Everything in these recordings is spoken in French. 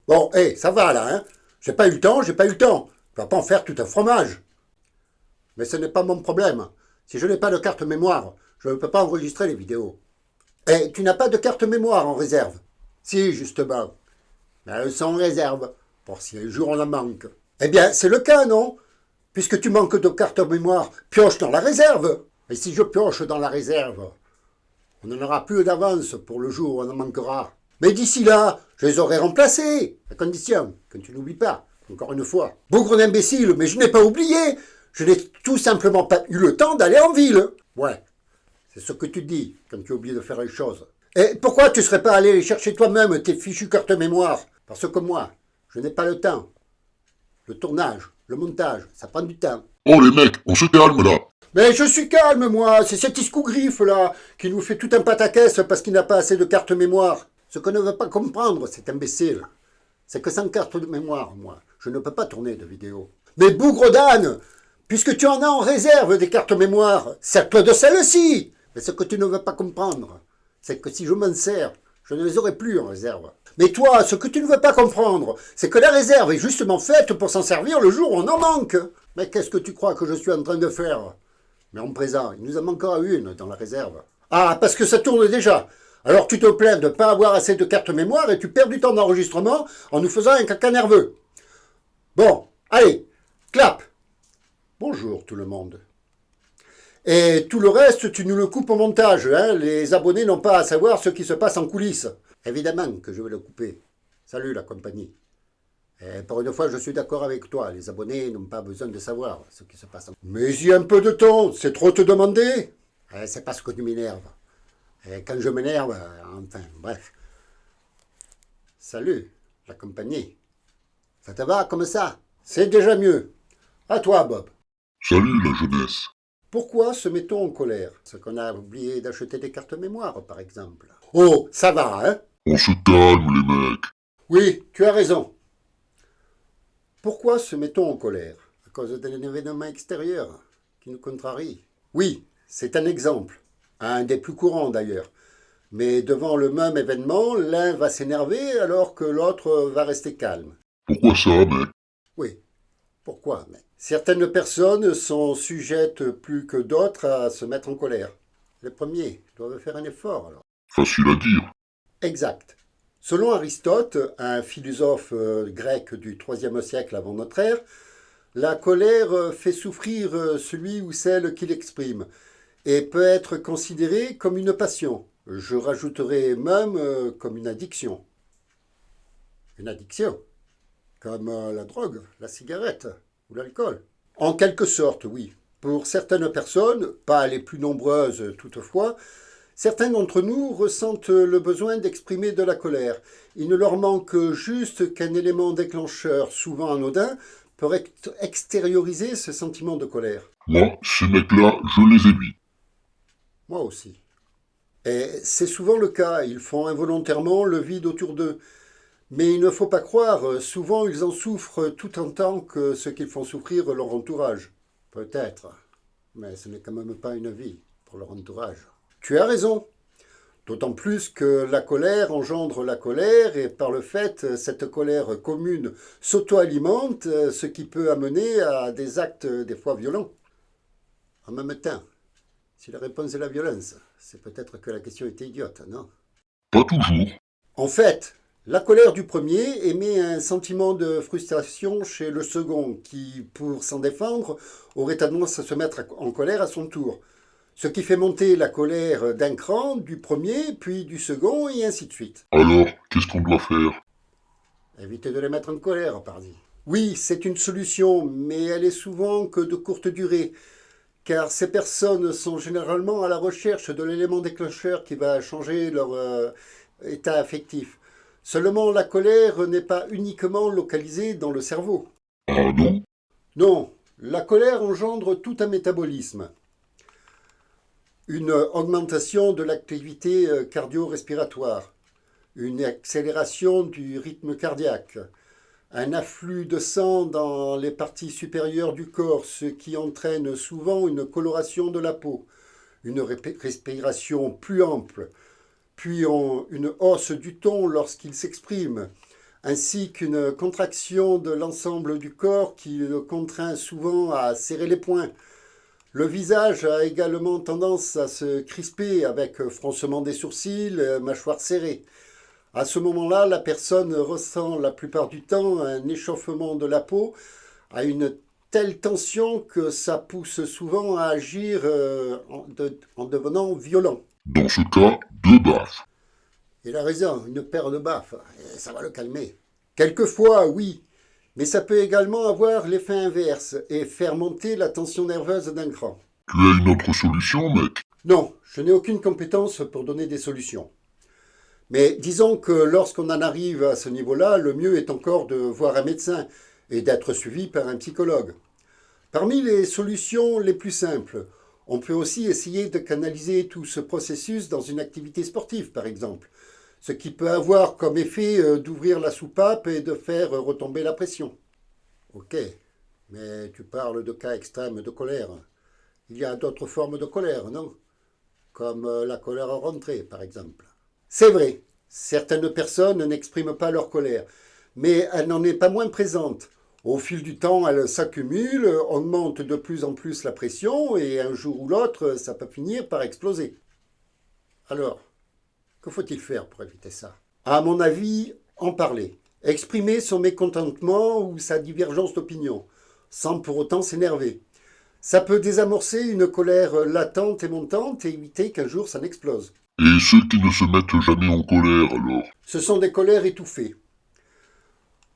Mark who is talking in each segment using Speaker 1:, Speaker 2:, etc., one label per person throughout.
Speaker 1: Bon, hé, ça va là, hein. J'ai pas eu le temps, j'ai pas eu le temps. Je vais pas en faire tout un fromage. Mais ce n'est pas mon problème. Si je n'ai pas de carte mémoire, je ne peux pas enregistrer les vidéos. Et tu n'as pas de carte mémoire en réserve? Si, justement. Mais elles sont en réserve, pour si un jour on en manque. Eh bien, c'est le cas, non? Puisque tu manques de carte mémoire, pioche dans la réserve. Et si je pioche dans la réserve, on n'en aura plus d'avance pour le jour où on en manquera. Mais d'ici là, je les aurai remplacés, à condition que tu n'oublies pas, encore une fois. Bougre d'imbécile, mais je n'ai pas oublié. Je n'ai tout simplement pas eu le temps d'aller en ville. Ouais, c'est ce que tu dis quand tu oublies de faire les choses. Et pourquoi tu ne serais pas allé les chercher toi-même, tes fichues cartes mémoire? Parce que moi, je n'ai pas le temps. Le tournage, le montage, ça prend du temps.
Speaker 2: Oh les mecs, on se calme là.
Speaker 1: Mais je suis calme, moi. C'est cet escogriffe, là, qui nous fait tout un pataquès parce qu'il n'a pas assez de carte mémoire. Ce que ne veut pas comprendre, cet imbécile, c'est que sans carte de mémoire, moi, je ne peux pas tourner de vidéo. Mais bougre d'âne, puisque tu en as en réserve des cartes mémoire, sers-toi de celle-ci. Mais ce que tu ne veux pas comprendre, c'est que si je m'en sers, je ne les aurai plus en réserve. Mais toi, ce que tu ne veux pas comprendre, c'est que la réserve est justement faite pour s'en servir le jour où on en manque. Mais qu'est-ce que tu crois que je suis en train de faire? Mais en présent, il nous en manquera une dans la réserve. Ah, parce que ça tourne déjà. Alors tu te plains de ne pas avoir assez de carte mémoire et tu perds du temps d'enregistrement en nous faisant un caca nerveux. Bon, allez, clap. Bonjour tout le monde. Et tout le reste, tu nous le coupes au montage. Hein. Les abonnés n'ont pas à savoir ce qui se passe en coulisses. Évidemment que je vais le couper. Salut la compagnie. Et pour une fois, je suis d'accord avec toi. Les abonnés n'ont pas besoin de savoir ce qui se passe. Mais il y a un peu de temps, c'est trop te demander. C'est parce que tu m'énerves. Et quand je m'énerve, enfin, bref. Salut, la compagnie. Ça te va comme ça? C'est déjà mieux. À toi, Bob.
Speaker 2: Salut la jeunesse.
Speaker 1: Pourquoi se met-on en colère? C'est qu'on a oublié d'acheter des cartes mémoire, par exemple. Oh, ça va, hein?
Speaker 2: On se calme les mecs.
Speaker 1: Oui, tu as raison. Pourquoi se met-on en colère? À cause d'un événement extérieur qui nous contrarie. Oui, c'est un exemple. Un des plus courants d'ailleurs. Mais devant le même événement, l'un va s'énerver alors que l'autre va rester calme.
Speaker 2: Pourquoi ça mec?
Speaker 1: Oui, pourquoi? Mais certaines personnes sont sujettes plus que d'autres à se mettre en colère. Les premiers doivent faire un effort alors.
Speaker 2: Facile à dire.
Speaker 1: Exact. Selon Aristote, un philosophe grec du IIIe siècle avant notre ère, la colère fait souffrir celui ou celle qui l'exprime et peut être considérée comme une passion. Je rajouterai même comme une addiction. Une addiction, comme la drogue, la cigarette ou l'alcool. En quelque sorte, oui. Pour certaines personnes, pas les plus nombreuses toutefois, certains d'entre nous ressentent le besoin d'exprimer de la colère. Il ne leur manque juste qu'un élément déclencheur, souvent anodin, pour extérioriser ce sentiment de colère.
Speaker 2: Moi, ces mecs-là, je les évite.
Speaker 1: Moi aussi. Et c'est souvent le cas, ils font involontairement le vide autour d'eux. Mais il ne faut pas croire, souvent ils en souffrent tout autant que ce qu'ils font souffrir leur entourage. Peut-être, mais ce n'est quand même pas une vie pour leur entourage. Tu as raison. D'autant plus que la colère engendre la colère et par le fait, cette colère commune s'auto-alimente, ce qui peut amener à des actes des fois violents. En même temps, si la réponse est la violence, c'est peut-être que la question était idiote, non?
Speaker 2: Pas toujours.
Speaker 1: En fait, la colère du premier émet un sentiment de frustration chez le second, qui, pour s'en défendre, aurait tendance à se mettre en colère à son tour. Ce qui fait monter la colère d'un cran, du premier, puis du second, et ainsi de suite.
Speaker 2: Alors, qu'est-ce qu'on doit faire?
Speaker 1: Évitez de les mettre en colère, pardi. Oui, c'est une solution, mais elle est souvent que de courte durée, car ces personnes sont généralement à la recherche de l'élément déclencheur qui va changer leur état affectif. Seulement, la colère n'est pas uniquement localisée dans le cerveau.
Speaker 2: Ah non?
Speaker 1: Non, la colère engendre tout un métabolisme. Une augmentation de l'activité cardio-respiratoire, une accélération du rythme cardiaque, un afflux de sang dans les parties supérieures du corps, ce qui entraîne souvent une coloration de la peau, une respiration plus ample, puis une hausse du ton lorsqu'il s'exprime, ainsi qu'une contraction de l'ensemble du corps qui le contraint souvent à serrer les poings. Le visage a également tendance à se crisper avec froncement des sourcils, mâchoire serrée. À ce moment-là, la personne ressent la plupart du temps un échauffement de la peau à une telle tension que ça pousse souvent à agir en devenant violent.
Speaker 2: Dans ce cas, 2 baffes.
Speaker 1: Il a raison, une paire de baffes, ça va le calmer. Quelquefois, oui, mais ça peut également avoir l'effet inverse et faire monter la tension nerveuse d'un cran.
Speaker 2: Tu as une autre solution, mec?
Speaker 1: Non, je n'ai aucune compétence pour donner des solutions. Mais disons que lorsqu'on en arrive à ce niveau-là, le mieux est encore de voir un médecin et d'être suivi par un psychologue. Parmi les solutions les plus simples, on peut aussi essayer de canaliser tout ce processus dans une activité sportive, par exemple, ce qui peut avoir comme effet d'ouvrir la soupape et de faire retomber la pression. Ok, mais tu parles de cas extrêmes de colère. Il y a d'autres formes de colère, non? Comme la colère rentrée, par exemple. C'est vrai, certaines personnes n'expriment pas leur colère, mais elle n'en est pas moins présente. Au fil du temps, elle s'accumule, augmente de plus en plus la pression, et un jour ou l'autre, ça peut finir par exploser. Alors, que faut-il faire pour éviter ça? À mon avis, en parler. Exprimer son mécontentement ou sa divergence d'opinion, sans pour autant s'énerver. Ça peut désamorcer une colère latente et montante et éviter qu'un jour ça n'explose.
Speaker 2: Et ceux qui ne se mettent jamais en colère, alors?
Speaker 1: Ce sont des colères étouffées.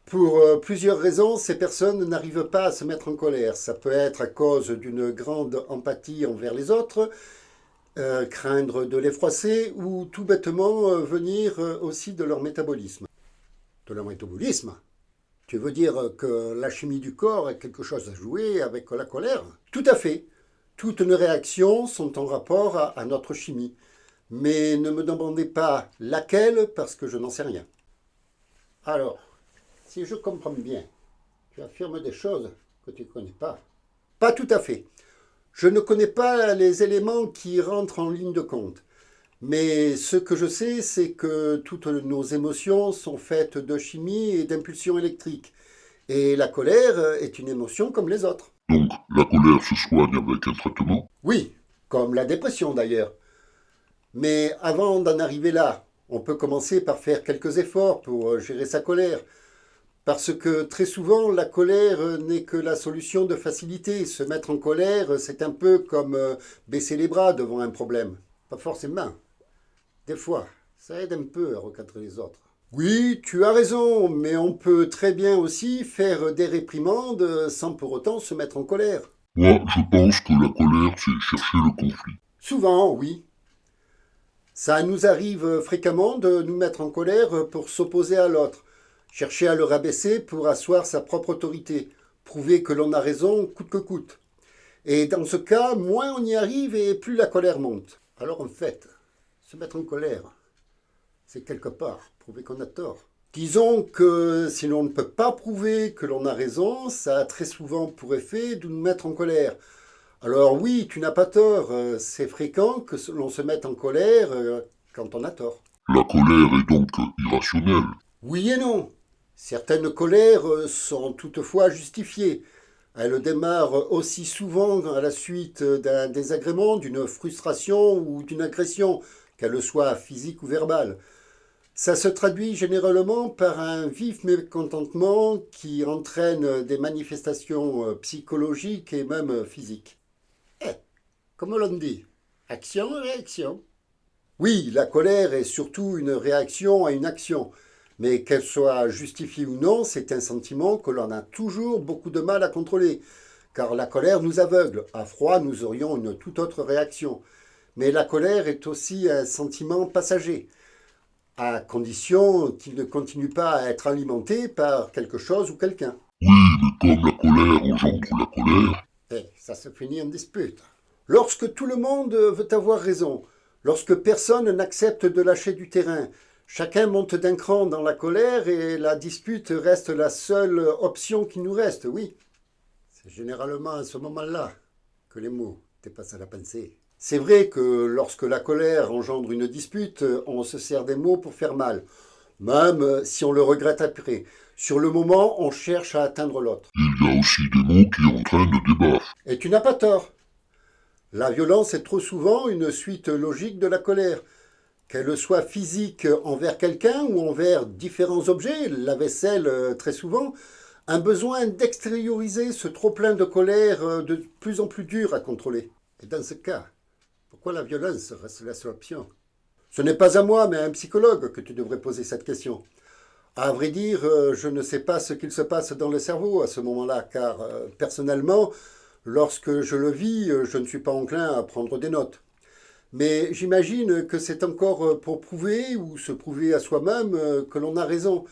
Speaker 1: Pour plusieurs raisons, ces personnes n'arrivent pas à se mettre en colère. Ça peut être à cause d'une grande empathie envers les autres, craindre de les froisser ou tout bêtement venir aussi de leur métabolisme. De leur métabolisme? Tu veux dire que la chimie du corps a quelque chose à jouer avec la colère? Tout à fait. Toutes nos réactions sont en rapport à notre chimie. Mais ne me demandez pas laquelle parce que je n'en sais rien. Alors, si je comprends bien, tu affirmes des choses que tu ne connais pas. Pas tout à fait. Je ne connais pas les éléments qui rentrent en ligne de compte. Mais ce que je sais, c'est que toutes nos émotions sont faites de chimie et d'impulsions électriques. Et la colère est une émotion comme les autres.
Speaker 2: Donc, la colère se soigne avec un traitement?
Speaker 1: Oui, comme la dépression d'ailleurs. Mais avant d'en arriver là, on peut commencer par faire quelques efforts pour gérer sa colère. Parce que très souvent, la colère n'est que la solution de facilité. Se mettre en colère, c'est un peu comme baisser les bras devant un problème. Pas forcément. Des fois, ça aide un peu à recadrer les autres. Oui, tu as raison, mais on peut très bien aussi faire des réprimandes sans pour autant se mettre en colère.
Speaker 2: Moi, je pense que la colère, c'est chercher le conflit.
Speaker 1: Souvent, oui. Ça nous arrive fréquemment de nous mettre en colère pour s'opposer à l'autre, chercher à le rabaisser pour asseoir sa propre autorité, prouver que l'on a raison coûte que coûte. Et dans ce cas, moins on y arrive et plus la colère monte. Alors en fait, se mettre en colère, c'est quelque part prouver qu'on a tort. Disons que si l'on ne peut pas prouver que l'on a raison, ça a très souvent pour effet de nous mettre en colère. Alors oui, tu n'as pas tort, c'est fréquent que l'on se mette en colère quand on a tort.
Speaker 2: La colère est donc irrationnelle.
Speaker 1: Oui et non. Certaines colères sont toutefois justifiées. Elles démarrent aussi souvent à la suite d'un désagrément, d'une frustration ou d'une agression, qu'elle soit physique ou verbale. Ça se traduit généralement par un vif mécontentement qui entraîne des manifestations psychologiques et même physiques. Comme l'on dit, action-réaction. Oui, la colère est surtout une réaction à une action, mais qu'elle soit justifiée ou non, c'est un sentiment que l'on a toujours beaucoup de mal à contrôler, car la colère nous aveugle. À froid, nous aurions une toute autre réaction. Mais la colère est aussi un sentiment passager, à condition qu'il ne continue pas à être alimenté par quelque chose ou quelqu'un.
Speaker 2: Oui, mais comme la colère engendre la colère,
Speaker 1: Ça se finit en dispute. Lorsque tout le monde veut avoir raison, lorsque personne n'accepte de lâcher du terrain, chacun monte d'un cran dans la colère et la dispute reste la seule option qui nous reste, oui. C'est généralement à ce moment-là que les mots dépassent à la pensée. C'est vrai que lorsque la colère engendre une dispute, on se sert des mots pour faire mal. même si on le regrette après. Sur le moment, on cherche à atteindre l'autre.
Speaker 2: Il y a aussi des mots qui entraînent des baffes.
Speaker 1: Et tu n'as pas tort. La violence est trop souvent une suite logique de la colère. Qu'elle soit physique envers quelqu'un ou envers différents objets, la vaisselle très souvent, un besoin d'extérioriser ce trop-plein de colère de plus en plus dur à contrôler. Et dans ce cas, pourquoi la violence reste la seule option? Ce n'est pas à moi, mais à un psychologue que tu devrais poser cette question. À vrai dire, je ne sais pas ce qu'il se passe dans le cerveau à ce moment-là, car personnellement, lorsque je le vis, je ne suis pas enclin à prendre des notes. Mais j'imagine que c'est encore pour prouver ou se prouver à soi-même que l'on a raison.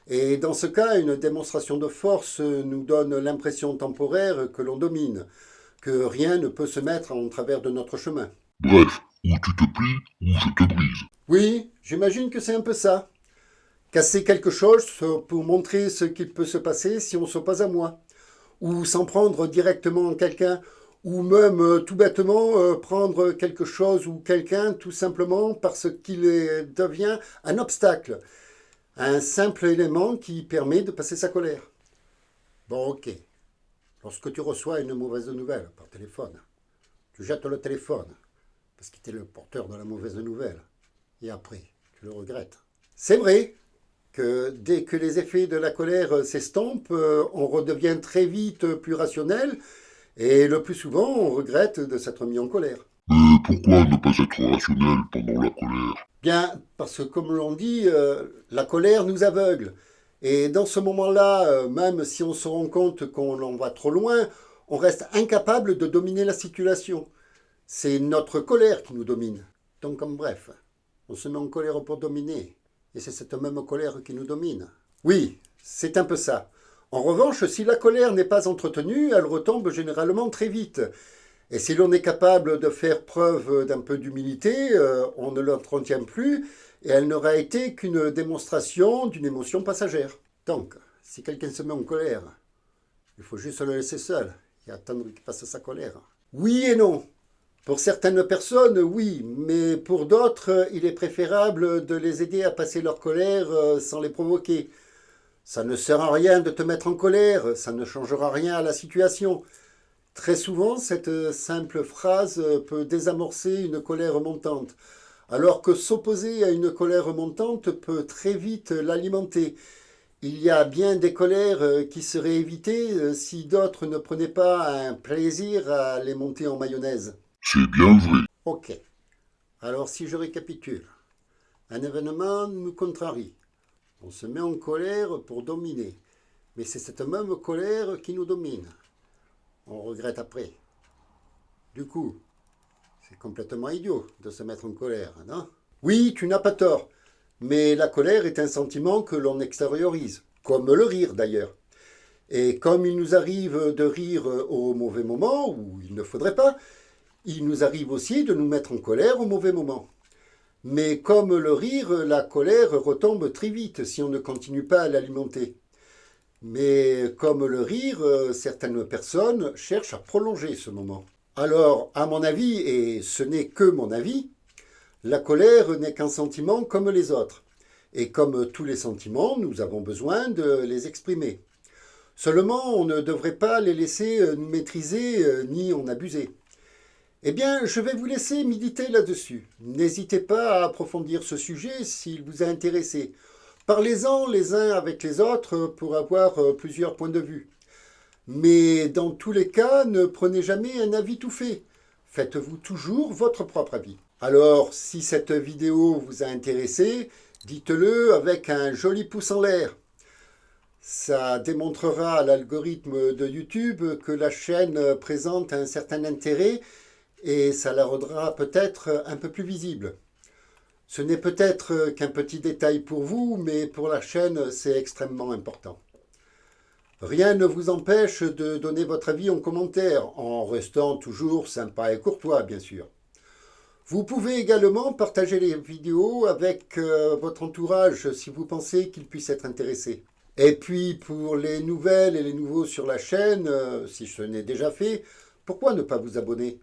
Speaker 1: Et dans ce cas, une démonstration de force nous donne l'impression temporaire que l'on domine, que rien ne peut se mettre en travers de notre chemin.
Speaker 2: Bref, ou tu te plies, ou je te brise.
Speaker 1: Oui, j'imagine que c'est un peu ça. Casser quelque chose pour montrer ce qu'il peut se passer si on s'oppose à moi. Ou s'en prendre directement à quelqu'un. Ou même tout bêtement prendre quelque chose ou quelqu'un tout simplement parce qu'il devient un obstacle. Un simple élément qui permet de passer sa colère. Bon, ok. Lorsque tu reçois une mauvaise nouvelle par téléphone, tu jettes le téléphone parce qu'il était le porteur de la mauvaise nouvelle. Et après, tu le regrettes. C'est vrai que dès que les effets de la colère s'estompent, on redevient très vite plus rationnel et le plus souvent, on regrette de s'être mis en colère.
Speaker 2: Mais pourquoi ne pas être rationnel pendant la colère?
Speaker 1: Bien, parce que comme l'on dit, la colère nous aveugle. Et dans ce moment-là, même si on se rend compte qu'on en va trop loin, on reste incapable de dominer la situation. C'est notre colère qui nous domine. Donc en bref, on se met en colère pour dominer. Et c'est cette même colère qui nous domine. Oui, c'est un peu ça. En revanche, si la colère n'est pas entretenue, elle retombe généralement très vite. Et si l'on est capable de faire preuve d'un peu d'humilité, on ne l'entretient plus et elle n'aura été qu'une démonstration d'une émotion passagère. Donc, si quelqu'un se met en colère, il faut juste le laisser seul et attendre qu'il passe sa colère. Oui et non. Pour certaines personnes, oui, mais pour d'autres, il est préférable de les aider à passer leur colère sans les provoquer. Ça ne sert à rien de te mettre en colère, ça ne changera rien à la situation. Très souvent, cette simple phrase peut désamorcer une colère montante, alors que s'opposer à une colère montante peut très vite l'alimenter. Il y a bien des colères qui seraient évitées si d'autres ne prenaient pas un plaisir à les monter en mayonnaise.
Speaker 2: C'est bien vrai.
Speaker 1: Ok, alors si je récapitule, un événement nous contrarie. On se met en colère pour dominer, mais c'est cette même colère qui nous domine. On regrette après. Du coup, c'est complètement idiot de se mettre en colère, non? Oui, tu n'as pas tort, mais la colère est un sentiment que l'on extériorise, comme le rire d'ailleurs. Et comme il nous arrive de rire au mauvais moment, où il ne faudrait pas, il nous arrive aussi de nous mettre en colère au mauvais moment. Mais comme le rire, la colère retombe très vite si on ne continue pas à l'alimenter. Mais comme le rire, certaines personnes cherchent à prolonger ce moment. Alors, à mon avis, et ce n'est que mon avis, la colère n'est qu'un sentiment comme les autres. Et comme tous les sentiments, nous avons besoin de les exprimer. Seulement, on ne devrait pas les laisser nous maîtriser ni en abuser. Eh bien, je vais vous laisser méditer là-dessus. N'hésitez pas à approfondir ce sujet s'il vous a intéressé. Parlez-en les uns avec les autres pour avoir plusieurs points de vue. Mais dans tous les cas, ne prenez jamais un avis tout fait. Faites-vous toujours votre propre avis. Alors, si cette vidéo vous a intéressé, dites-le avec un joli pouce en l'air. Ça démontrera à l'algorithme de YouTube que la chaîne présente un certain intérêt et ça la rendra peut-être un peu plus visible. Ce n'est peut-être qu'un petit détail pour vous, mais pour la chaîne, c'est extrêmement important. Rien ne vous empêche de donner votre avis en commentaire, en restant toujours sympa et courtois, bien sûr. Vous pouvez également partager les vidéos avec votre entourage si vous pensez qu'il puisse être intéressé. Et puis, pour les nouvelles et les nouveaux sur la chaîne, si ce n'est déjà fait, pourquoi ne pas vous abonner?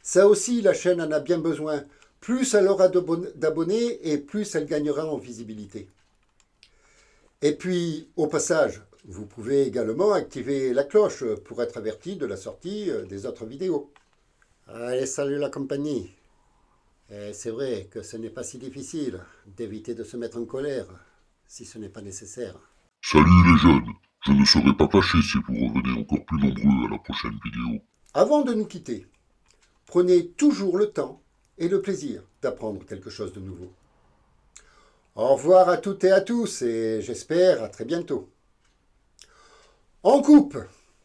Speaker 1: Ça aussi, la chaîne en a bien besoin. Plus elle aura d'abonnés et plus elle gagnera en visibilité. Et puis, au passage, vous pouvez également activer la cloche pour être averti de la sortie des autres vidéos. Allez, salut la compagnie. Et c'est vrai que ce n'est pas si difficile d'éviter de se mettre en colère, si ce n'est pas nécessaire.
Speaker 2: Salut les jeunes, je ne serai pas fâché si vous revenez encore plus nombreux à la prochaine vidéo.
Speaker 1: Avant de nous quitter, prenez toujours le temps et le plaisir d'apprendre quelque chose de nouveau. Au revoir à toutes et à tous et j'espère à très bientôt. On coupe.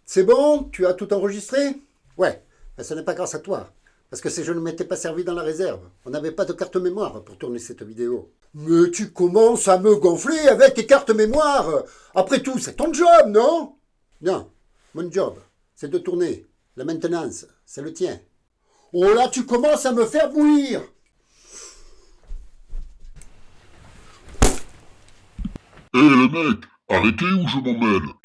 Speaker 1: C'est bon? Tu as tout enregistré? Ouais, mais ce n'est pas grâce à toi. Parce que je ne m'étais pas servi dans la réserve. On n'avait pas de carte mémoire pour tourner cette vidéo. Mais tu commences à me gonfler avec tes cartes mémoire. Après tout, c'est ton job, non? Non, mon job, c'est de tourner. La maintenance, c'est le tien. Oh là, tu commences à me faire bouillir.
Speaker 2: Hé les mecs, arrêtez ou je m'en mêle.